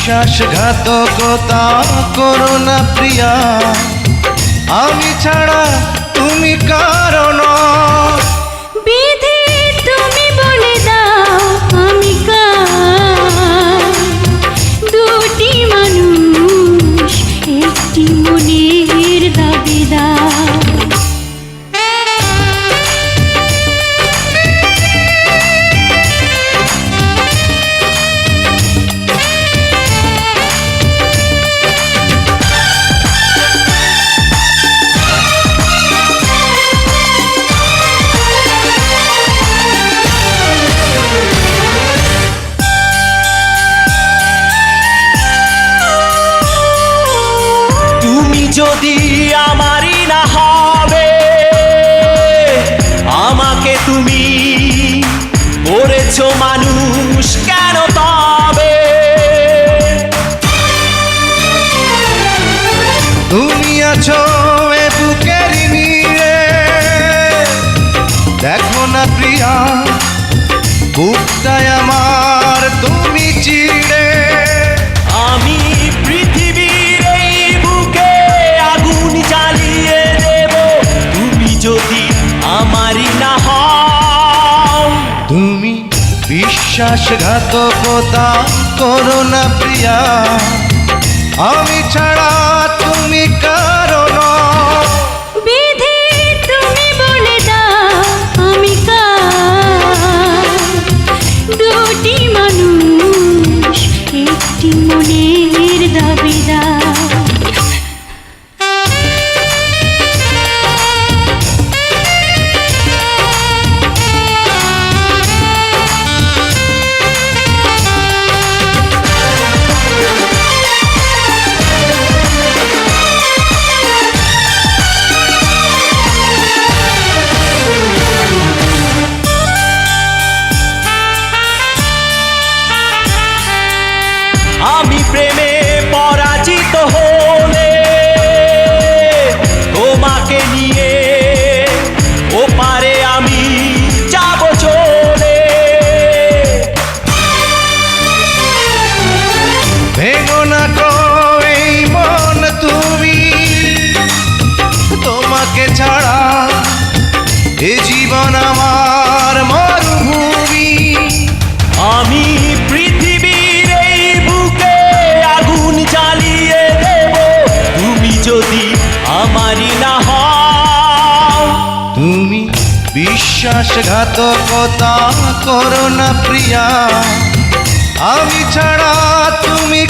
বিশ্বাসঘাতকতা করো না প্রিয়া, আমি ছাড়া তুমি কারণ। বিধি তুমি বলে দাও আমি কার, দুটি মানুষ একটি মনের দাবিদার। যদি আমারই না হবে, আমাকে তুমি করেছো মানুষ কেন তবে? তুমি আছো এ বুকের নিয়ে, দেখো না প্রিয়া বুকটায় আমার তুমি চিড়ে। আমি পৃথিবীর এই বুকে আগুন জ্বালিয়ে দেব, তুমি যদি আমারই না হও। তুমি বিশ্বাসঘাতকতা করো না প্রিয়া, আমি ছাড়া তুমি কারণ। বিধি তুমি বলে দাও আমি কার, দুটি মানুষ একটি মনের দাবিদার। আমি প্রেমে পরাজিত হলে তোমাকে নিয়ে ওপারে আমি যাব চলে। ভেঙো না গো এই মন তুমি, তোমাকে ছাড়া এ জীবন আমার মরুভূমি। আমি পৃথিবীর এই বুকে আগুন জ্বালিয়ে দেব, তুমি যদি আমারই না হও। তুমি বিশ্বাসঘাতকতা করো না প্রিয়া, আমি ছাড়া তুমি